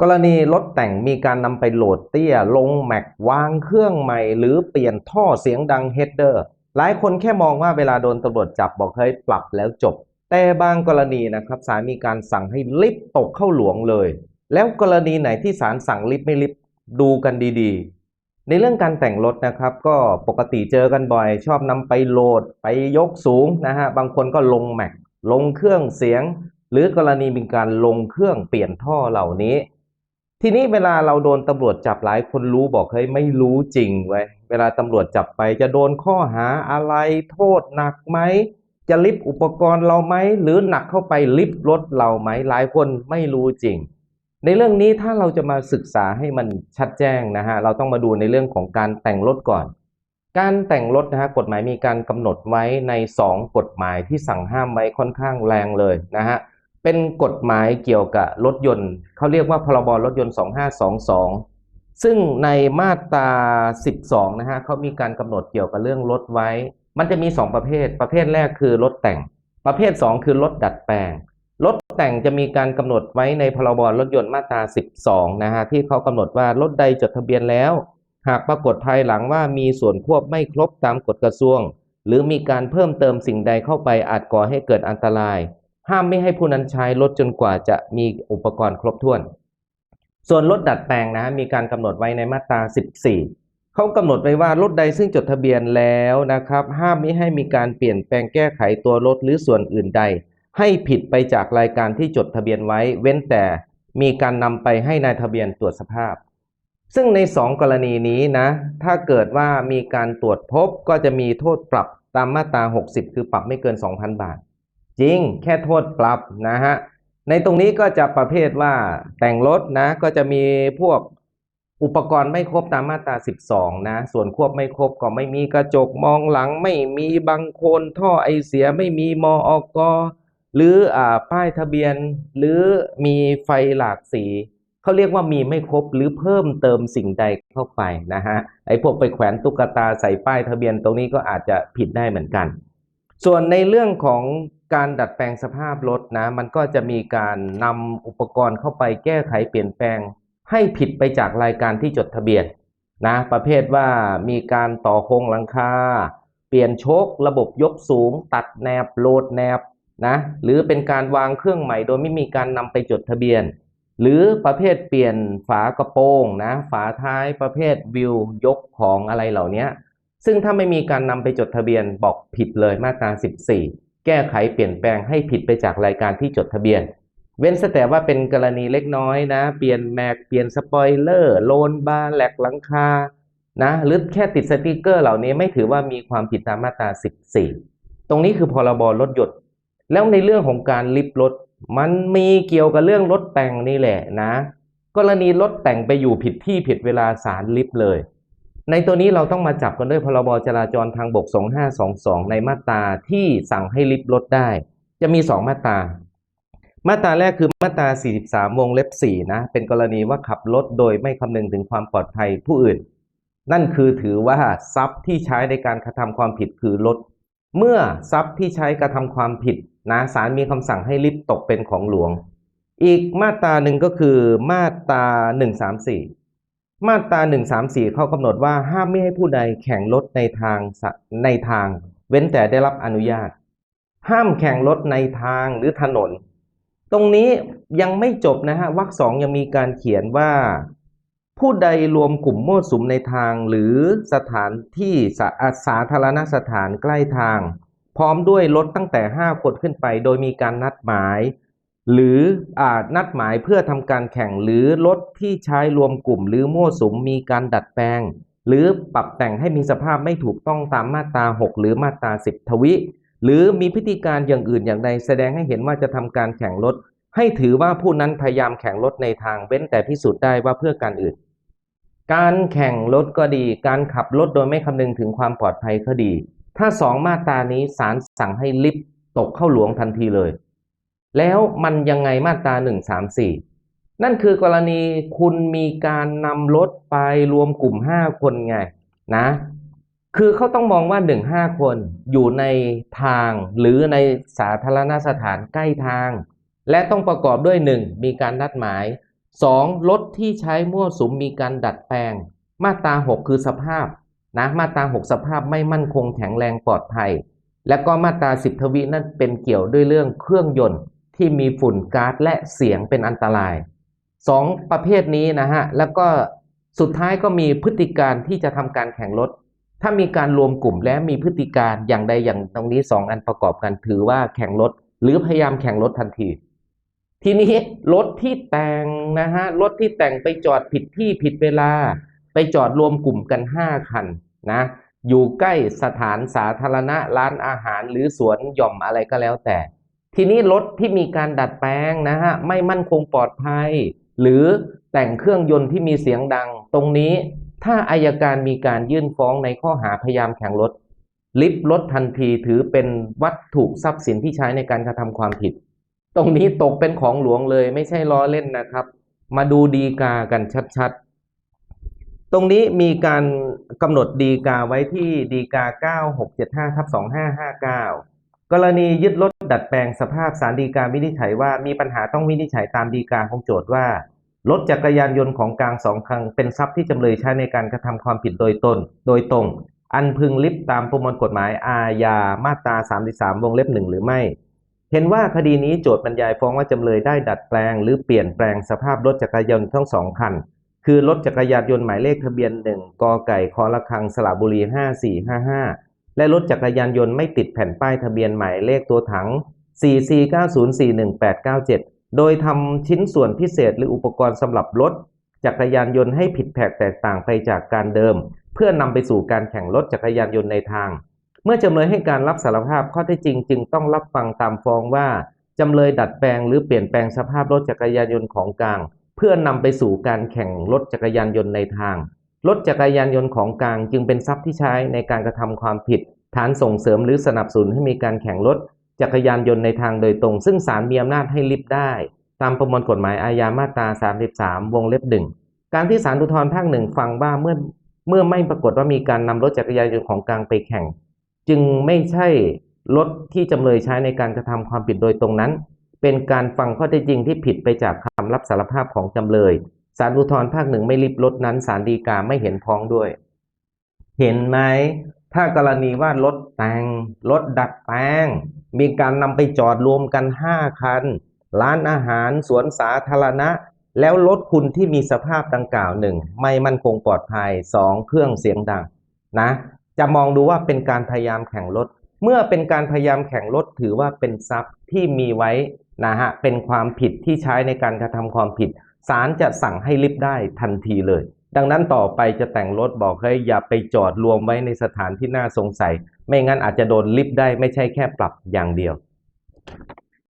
กรณีรถแต่งมีการนำไปโหลดเตี้ยลงแม็กวางเครื่องใหม่หรือเปลี่ยนท่อเสียงดังเฮดเดอร์หลายคนแค่มองว่าเวลาโดนตำรวจจับบอกเฮ้ยปรับแล้วจบแต่บางกรณีนะครับศาลมีการสั่งให้ลิฟต์ตกเข้าหลวงเลยแล้วกรณีไหนที่ศาลสั่งลิฟต์ไม่ลิฟต์ดูกันดีๆในเรื่องการแต่งรถนะครับก็ปกติเจอกันบ่อยชอบนำไปโหลดไปยกสูงนะฮะบางคนก็ลงแม็กลงเครื่องเสียงหรือกรณีมีการลงเครื่องเปลี่ยนท่อเหล่านี้ทีนี้เวลาเราโดนตำรวจจับหลายคนรู้บอกเฮ้ยไม่รู้จริงเว้ยเวลาตำรวจจับไปจะโดนข้อหาอะไรโทษหนักไหมจะลิฟอุปกรณ์เราไหมหรือหนักเข้าไปลิฟรถเราไหมหลายคนไม่รู้จริงในเรื่องนี้ถ้าเราจะมาศึกษาให้มันชัดแจ้งนะฮะเราต้องมาดูในเรื่องของการแต่งรถก่อนการแต่งรถนะฮะกฎหมายมีการกำหนดไว้ใน2กฎหมายที่สั่งห้ามไว้ค่อนข้างแรงเลยนะฮะ เป็นกฎหมายเกี่ยวกับรถยนต์เขาเรียกว่าพรบรถยนต์2522ซึ่งในมาตรา12นะฮะเขามีการกำหนดเกี่ยวกับเรื่องรถไว้มันจะมี2ประเภทแรกคือรถแต่งประเภท2คือรถดัดแปลงรถแต่งจะมีการกำหนดไว้ในพรบรถยนต์มาตรา12นะฮะที่เขากำหนดว่ารถใดจดทะเบียนแล้วหากปรากฏภายหลังว่ามีส่วนควบไม่ครบตามกฎกระทรวงหรือมีการเพิ่มเติมสิ่งใดเข้าไปอาจก่อให้เกิดอันตรายห้ามไม่ให้ผู้นั้นใช้รถจนกว่าจะมีอุปกรณ์ครบถ้วนส่วนรถดัดแปลงนะมีการกำหนดไว้ในมาตรา14เขากำหนดไว้ว่ารถใดซึ่งจดทะเบียนแล้วนะครับห้ามไม่ให้มีการเปลี่ยนแปลงแก้ไขตัวรถหรือส่วนอื่นใดให้ผิดไปจากรายการที่จดทะเบียนไว้เว้นแต่มีการนำไปให้นายทะเบียนตรวจสภาพซึ่งใน2กรณีนี้นะถ้าเกิดว่ามีการตรวจพบก็จะมีโทษปรับตามมาตรา60คือปรับไม่เกิน 2,000 บาทจริงแค่โทษปรับนะฮะในตรงนี้ก็จะประเภทว่าแต่งรถนะก็จะมีพวกอุปกรณ์ไม่ครบตามมาตรา12นะส่วนควบไม่ครบก็ไม่มีกระจกมองหลังไม่มีบังโคลนท่อไอเสียไม่มีมอกหรือป้ายทะเบียนหรือมีไฟหลากสีเขาเรียกว่ามีไม่ครบหรือเพิ่มเติมสิ่งใดเข้าไปนะฮะไอ้พวกไปแขวนตุ๊กตาใส่ป้ายทะเบียนตรงนี้ก็อาจจะผิดได้เหมือนกันส่วนในเรื่องของการดัดแปลงสภาพรถนะมันก็จะมีการนำอุปกรณ์เข้าไปแก้ไขเปลี่ยนแปลงให้ผิดไปจากรายการที่จดทะเบียนนะประเภทว่ามีการต่อโครงหลังคาเปลี่ยนโชคระบบยกสูงตัดแนบโลดแนบนะหรือเป็นการวางเครื่องใหม่โดยไม่มีการนำไปจดทะเบียนหรือประเภทเปลี่ยนฝากระโปรงนะฝาท้ายประเภทวิวยกของอะไรเหล่านี้ซึ่งถ้าไม่มีการนำไปจดทะเบียนบอกผิดเลยมาตรา14แก้ไขเปลี่ยนแปลงให้ผิดไปจากรายการที่จดทะเบียนเว้นแต่ว่าเป็นกรณีเล็กน้อยนะเปลี่ยนแม็กเปลี่ยนสปอยเลอร์โลนบาร์แหลกหลังคานะหรือแค่ติดสติกเกอร์เหล่านี้ไม่ถือว่ามีความผิดตามมาตรา14ตรงนี้คือพรบรถยนต์แล้วในเรื่องของการลิฟต์รถมันมีเกี่ยวกับเรื่องรถแต่งนี่แหละนะกรณีรถแต่งไปอยู่ผิดที่ผิดเวลาศาลลิฟต์เลยในตัวนี้เราต้องมาจับกันด้วยพรบจราจรทางบก2522ในมาตราที่สั่งให้ลิฟต์รถได้จะมี2มาตรามาตราแรกคือมาตรา43วงเล็บ4นะเป็นกรณีว่าขับรถโดยไม่คำนึงถึงความปลอดภัยผู้อื่นนั่นคือถือว่าทรัพย์ที่ใช้ในการกระทำความผิดคือรถเมื่อทรัพย์ที่ใช้กระทำความผิดนะศาลมีคำสั่งให้ลิฟต์ตกเป็นของหลวงอีกมาตราหนึ่งก็คือมาตรา134มาตรา134เขากำหนดว่าห้ามไม่ให้ผู้ใดแข่งรถในทางเว้นแต่ได้รับอนุญาตห้ามแข่งรถในทางหรือถนนตรงนี้ยังไม่จบนะฮะวรรคสองยังมีการเขียนว่าผู้ใดรวมกลุ่มมั่วสุมในทางหรือสถานที่สาธารณสถานใกล้ทางพร้อมด้วยรถตั้งแต่5คนขึ้นไปโดยมีการนัดหมายหรือนัดหมายเพื่อทำการแข่งหรือรถที่ใช้รวมกลุ่มหรือมั่วสุมมีการดัดแปลงหรือปรับแต่งให้มีสภาพไม่ถูกต้องตามมาตรา6หรือมาตรา10ทวิหรือมีพฤติการอย่างอื่นอย่างใดแสดงให้เห็นว่าจะทำการแข่งรถให้ถือว่าผู้นั้นพยายามแข่งรถในทางเว้นแต่พิสูจน์ได้ว่าเพื่อการอื่นการแข่งรถก็ดีการขับรถโดยไม่คำนึงถึงความปลอดภัยก็ดีถ้า2มาตรานี้ศาลสั่งให้ลิฟต์ตกเข้าหลวงทันทีเลยแล้วมันยังไงมาตรา134นั่นคือกรณีคุณมีการนำรถไปรวมกลุ่ม5คนไงนะคือเขาต้องมองว่า5คนอยู่ในทางหรือในสาธารณสถานใกล้ทางและต้องประกอบด้วย1มีการนัดหมาย 2. รถที่ใช้มั่วสุมมีการดัดแปลงมาตรา 6 คือสภาพนะมาตรา 6 สภาพไม่มั่นคงแข็งแรงปลอดภัยและก็มาตรา 10 ทวีนั่นเป็นเกี่ยวด้วยเรื่องเครื่องยนต์ที่มีฝุ่นก๊าซและเสียงเป็นอันตราย2ประเภทนี้นะฮะแล้วก็สุดท้ายก็มีพฤติการที่จะทำการแข่งรถถ้ามีการรวมกลุ่มและมีพฤติการอย่างใดอย่างตรงนี้2อันประกอบกันถือว่าแข่งรถหรือพยายามแข่งรถทันทีทีนี้รถที่แต่งนะฮะรถที่แต่งไปจอดผิดที่ผิดเวลาไปจอดรวมกลุ่มกัน5คันนะอยู่ใกล้สถานสาธารณะร้านอาหารหรือสวนหย่อมอะไรก็แล้วแต่ทีนี้รถที่มีการดัดแปลงนะฮะไม่มั่นคงปลอดภัยหรือแต่งเครื่องยนต์ที่มีเสียงดังตรงนี้ถ้าอัยการมีการยื่นฟ้องในข้อหาพยายามแข่งรถลิฟรถทันทีถือเป็นวัตถุทรัพย์สินที่ใช้ในการกระทำความผิดตรงนี้ตกเป็นของหลวงเลยไม่ใช่ล้อเล่นนะครับมาดูฎีกากันชัดๆตรงนี้มีการกำหนดฎีกาไว้ที่ฎีกา 9675/2559 กรณียึดรถดัดแปลงสภาพศาลฎีกาวินิจฉัยว่ามีปัญหาต้องวินิจฉัยตามฎีกาของโจทก์ว่ารถจักรยานยนต์ของกลาง2 คันเป็นทรัพย์ที่จำเลยใช้ในการกระทำความผิดโดยตรงอันพึงลิฟตามประมวลกฎหมายอาญามาตรา 33 วงเล็บ 1 หรือไม่เห็นว่าคดีนี้โจทก์บรรยายฟ้องว่าจำเลยได้ดัดแปลงหรือเปลี่ยนแปลงสภาพรถจักรยานยนต์ทั้ง2 คันคือรถจักรยานยนต์หมายเลขทะเบียน1กไก่คระฆังสระบุรี5455และรถจักรยานยนต์ไม่ติดแผ่นป้ายทะเบียนหมายเลขตัวถัง4490418897โดยทำชิ้นส่วนพิเศษหรืออุปกรณ์สำหรับรถจักรยานยนต์ให้ผิดแผกแตกต่างไปจากการเดิมเพื่อนำไปสู่การแข่งรถจักรยานยนต์ในทางเมื่อจำเลยให้การรับสารภาพข้อเท็จจริงจึงต้องรับฟังตามฟ้องว่าจำเลยดัดแปลงหรือเปลี่ยนแปลงสภาพรถจักรยานยนต์ของกลางเพื่อนำไปสู่การแข่งรถจักรยานยนต์ในทางรถจักรยานยนต์ของกลางจึงเป็นทรัพย์ที่ใช้ในการกระทำความผิดฐานส่งเสริมหรือสนับสนุนให้มีการแข่งรถจักรยานยนต์ในทางโดยตรงซึ่งศาลมีอำนาจให้ลิฟได้ตามประมวลกฎหมายอาญามาตรา 33 วงเล็บ 1การที่ศาลอุทธรณ์ภาค 1ฟังว่าเมื่อไม่ปรากฏว่ามีการนำรถจักรยานยนต์ของกลางไปแข่งจึงไม่ใช่รถที่จำเลยใช้ในการกระทำความผิดโดยตรงนั้นเป็นการฟังข้อเท็จจริงที่ผิดไปจากคำรับสารภาพของจำเลยศาลอุทธรณ์ภาค 1ไม่ลิฟรถนั้นศาลฎีกาไม่เห็นพ้องด้วยเห็นไหมถ้ากรณีว่ารถแต่งรถดัดแปลงมีการนำไปจอดรวมกัน5 คันร้านอาหารสวนสาธารณะแล้วรถคุณที่มีสภาพดังกล่าว1ไม่มั่นคงปลอดภัย2เครื่องเสียงดังนะจะมองดูว่าเป็นการพยายามแข่งรถเมื่อเป็นการพยายามแข่งรถถือว่าเป็นทรัพย์ที่มีไว้นะฮะเป็นความผิดที่ใช้ในการกระทำความผิดศาลจะสั่งให้ลิฟได้ทันทีเลยดังนั้นต่อไปจะแต่งรถบอกให้อย่าไปจอดรวมไว้ในสถานที่น่าสงสัยไม่งั้นอาจจะโดนลิฟได้ไม่ใช่แค่ปรับอย่างเดียว